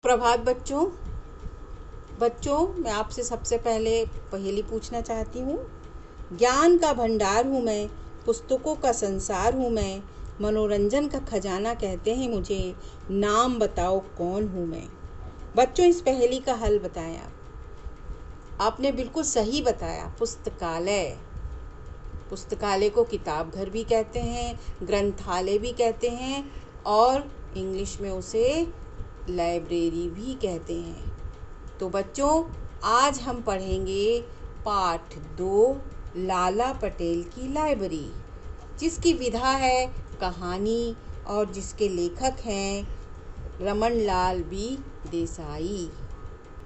प्रभात बच्चों। मैं आपसे सबसे पहले पहेली पूछना चाहती हूँ। ज्ञान का भंडार हूँ मैं, पुस्तकों का संसार हूँ मैं, मनोरंजन का खजाना कहते हैं मुझे, नाम बताओ कौन हूँ मैं। बच्चों, इस पहेली का हल बताया। आपने बिल्कुल सही बताया, पुस्तकालय। पुस्तकालय को किताब घर भी कहते हैं, ग्रंथालय भी कहते हैं और इंग्लिश में उसे लाइब्रेरी भी कहते हैं। तो बच्चों, आज हम पढ़ेंगे पाठ 2 लाला पटेल की लाइब्रेरी, जिसकी विधा है कहानी और जिसके लेखक हैं रमनलाल बी देसाई।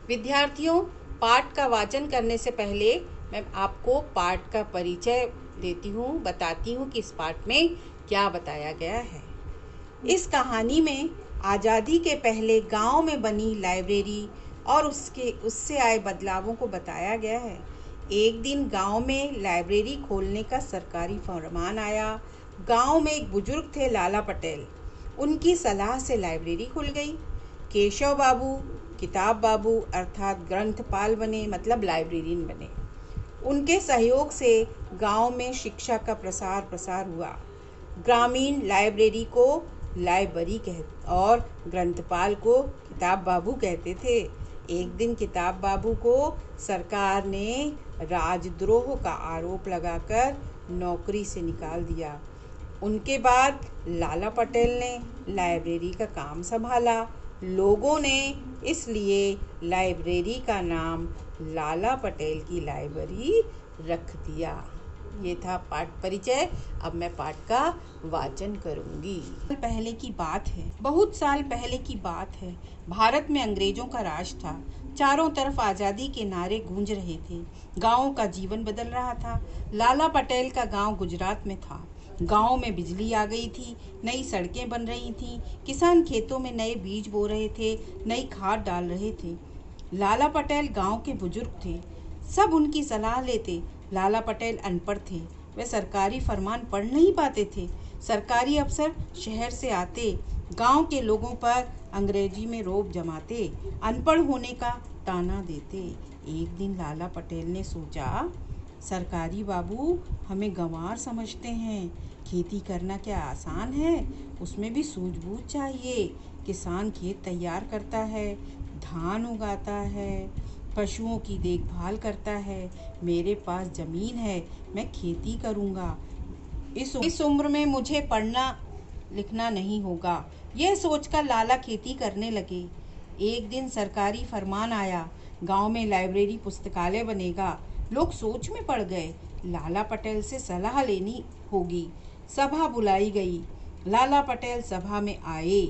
विद्यार्थियों, पाठ का वाचन करने से पहले मैं आपको पाठ का परिचय देती हूँ, बताती हूँ कि इस पाठ में क्या बताया गया है। इस कहानी में आज़ादी के पहले गांव में बनी लाइब्रेरी और उससे आए बदलावों को बताया गया है। एक दिन गांव में लाइब्रेरी खोलने का सरकारी फरमान आया। गांव में एक बुजुर्ग थे, लाला पटेल। उनकी सलाह से लाइब्रेरी खुल गई। केशव बाबू किताब बाबू अर्थात ग्रंथपाल बने, मतलब लाइब्रेरियन बने। उनके सहयोग से गांव में शिक्षा का प्रसार हुआ। ग्रामीण लाइब्रेरी को लाइब्रेरी और ग्रंथपाल को किताब बाबू कहते थे। एक दिन किताब बाबू को सरकार ने राजद्रोह का आरोप लगाकर नौकरी से निकाल दिया। उनके बाद लाला पटेल ने लाइब्रेरी का काम संभाला। लोगों ने इसलिए लाइब्रेरी का नाम लाला पटेल की लाइब्रेरी रख दिया। ये था पाठ परिचय। अब मैं पाठ का वाचन करूंगी। पहले की बात है, बहुत साल पहले की बात है। भारत में अंग्रेजों का राज था। चारों तरफ आज़ादी के नारे गूंज रहे थे। गाँव का जीवन बदल रहा था। लाला पटेल का गांव गुजरात में था। गांव में बिजली आ गई थी, नई सड़कें बन रही थीं, किसान खेतों में नए बीज बो रहे थे, नई खाद डाल रहे थे। लाला पटेल गांव के बुजुर्ग थे, सब उनकी सलाह लेते। लाला पटेल अनपढ़ थे, वे सरकारी फरमान पढ़ नहीं पाते थे। सरकारी अफसर शहर से आते, गांव के लोगों पर अंग्रेजी में रौब जमाते, अनपढ़ होने का ताना देते। एक दिन लाला पटेल ने सोचा, सरकारी बाबू हमें गंवार समझते हैं। खेती करना क्या आसान है? उसमें भी सूझबूझ चाहिए। किसान खेत तैयार करता है, धान उगाता है, पशुओं की देखभाल करता है। मेरे पास ज़मीन है, मैं खेती करूँगा। इस उम्र में मुझे पढ़ना लिखना नहीं होगा। यह सोचकर लाला खेती करने लगे। एक दिन सरकारी फरमान आया, गांव में लाइब्रेरी पुस्तकालय बनेगा। लोग सोच में पड़ गए। लाला पटेल से सलाह लेनी होगी। सभा बुलाई गई। लाला पटेल सभा में आए।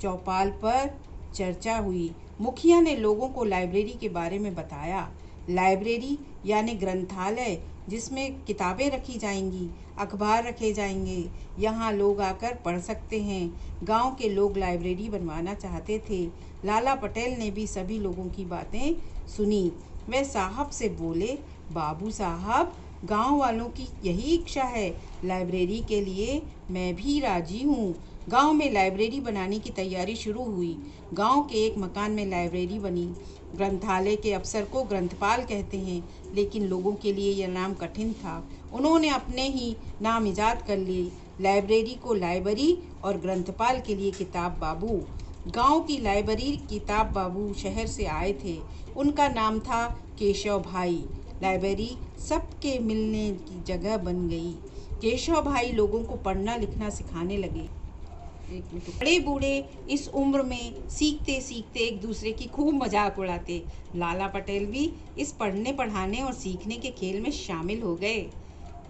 चौपाल पर चर्चा हुई। मुखिया ने लोगों को लाइब्रेरी के बारे में बताया। लाइब्रेरी यानी ग्रंथालय, जिसमें किताबें रखी जाएंगी, अखबार रखे जाएंगे, यहाँ लोग आकर पढ़ सकते हैं। गांव के लोग लाइब्रेरी बनवाना चाहते थे। लाला पटेल ने भी सभी लोगों की बातें सुनी। वे साहब से बोले, बाबू साहब, गांव वालों की यही इच्छा है, लाइब्रेरी के लिए मैं भी राजी हूँ। गांव में लाइब्रेरी बनाने की तैयारी शुरू हुई। गांव के एक मकान में लाइब्रेरी बनी। ग्रंथालय के अफसर को ग्रंथपाल कहते हैं, लेकिन लोगों के लिए यह नाम कठिन था। उन्होंने अपने ही नाम इजाद कर लिए। लाइब्रेरी को लाइब्रेरी और ग्रंथपाल के लिए किताब बाबू। गांव की लाइब्रेरी किताब बाबू शहर से आए थे। उनका नाम था केशव भाई। लाइब्रेरी सबके मिलने की जगह बन गई। केशव भाई लोगों को पढ़ना लिखना सिखाने लगे। बड़े बूढ़े इस उम्र में सीखते सीखते एक दूसरे की खूब मजाक उड़ाते। लाला पटेल भी इस पढ़ने पढ़ाने और सीखने के खेल में शामिल हो गए।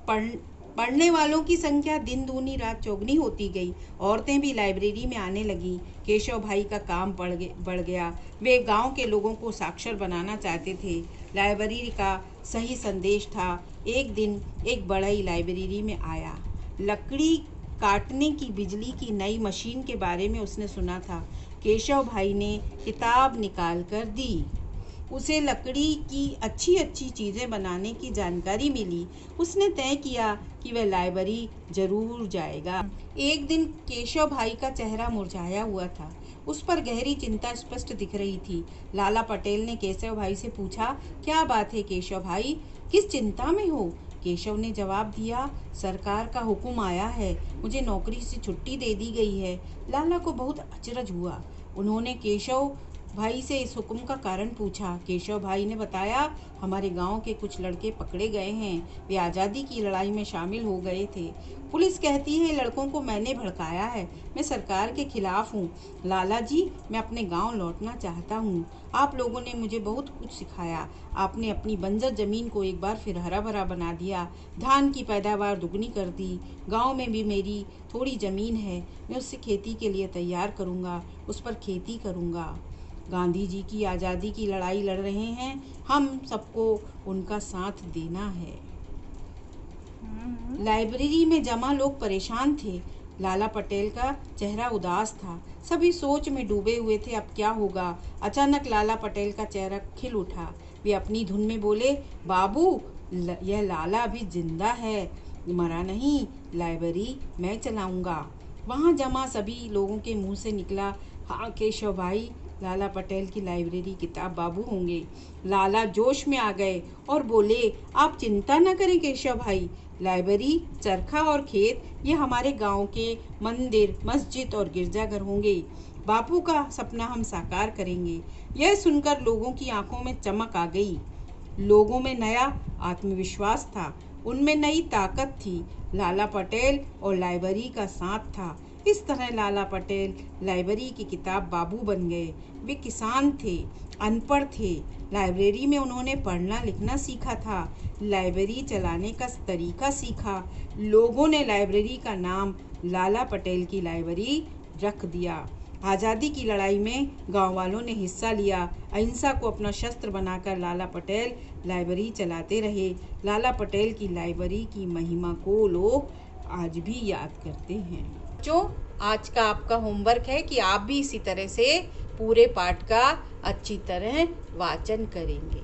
पढ़ने वालों की संख्या दिन दूनी रात चौगुनी होती गई। औरतें भी लाइब्रेरी में आने लगी। केशव भाई का काम बढ़ गया। वे गांव के लोगों को साक्षर बनाना चाहते थे। लाइब्रेरी का सही संदेश था। एक दिन एक बढ़ई लाइब्रेरी में आया। लकड़ी काटने की बिजली की नई मशीन के बारे में उसने सुना था। केशव भाई ने किताब निकाल कर दी। उसे लकड़ी की अच्छी अच्छी चीज़ें बनाने की जानकारी मिली। उसने तय किया कि वह लाइब्रेरी जरूर जाएगा। एक दिन केशव भाई का चेहरा मुरझाया हुआ था। उस पर गहरी चिंता स्पष्ट दिख रही थी। लाला पटेल ने केशव भाई से पूछा, क्या बात है केशव भाई, किस चिंता में हो? केशव ने जवाब दिया, सरकार का हुक्म आया है, मुझे नौकरी से छुट्टी दे दी गई है। लाला को बहुत अचरज हुआ। उन्होंने केशव भाई से इस हुक्म का कारण पूछा। केशव भाई ने बताया, हमारे गांव के कुछ लड़के पकड़े गए हैं, वे आज़ादी की लड़ाई में शामिल हो गए थे। पुलिस कहती है लड़कों को मैंने भड़काया है, मैं सरकार के खिलाफ हूँ। लाला जी, मैं अपने गांव लौटना चाहता हूँ। आप लोगों ने मुझे बहुत कुछ सिखाया। आपने अपनी बंजर जमीन को एक बार फिर हरा भरा बना दिया, धान की पैदावार दुगनी कर दी। गांव में भी मेरी थोड़ी ज़मीन है, मैं उससे खेती के लिए तैयार करूँगा, उस पर खेती करूँगा। गांधी जी की आज़ादी की लड़ाई लड़ रहे हैं, हम सबको उनका साथ देना है। लाइब्रेरी में जमा लोग परेशान थे। लाला पटेल का चेहरा उदास था। सभी सोच में डूबे हुए थे, अब क्या होगा। अचानक लाला पटेल का चेहरा खिल उठा। वे अपनी धुन में बोले, बाबू, यह लाला अभी जिंदा है, मरा नहीं। लाइब्रेरी मैं चलाऊंगा। वहाँ जमा सभी लोगों के मुंह से निकला, हाँ केशव भाई, लाला पटेल की लाइब्रेरी किताब बाबू होंगे। लाला जोश में आ गए और बोले, आप चिंता न करें केशव भाई, लाइब्रेरी, चरखा और खेत ये हमारे गांव के मंदिर, मस्जिद और गिरजाघर होंगे। बापू का सपना हम साकार करेंगे। यह सुनकर लोगों की आंखों में चमक आ गई। लोगों में नया आत्मविश्वास था, उनमें नई ताकत थी। लाला पटेल और लाइब्रेरी का साथ था। इस तरह लाला पटेल लाइब्रेरी की किताब बाबू बन गए। वे किसान थे, अनपढ़ थे। लाइब्रेरी में उन्होंने पढ़ना लिखना सीखा था, लाइब्रेरी चलाने का तरीका सीखा। लोगों ने लाइब्रेरी का नाम लाला पटेल की लाइब्रेरी रख दिया। आज़ादी की लड़ाई में गांव वालों ने हिस्सा लिया। अहिंसा को अपना शस्त्र बनाकर लाला पटेल लाइब्रेरी चलाते रहे। लाला पटेल की लाइब्रेरी की महिमा को लोग आज भी याद करते हैं। जो आज का आपका होमवर्क है कि आप भी इसी तरह से पूरे पाठ का अच्छी तरह वाचन करेंगे।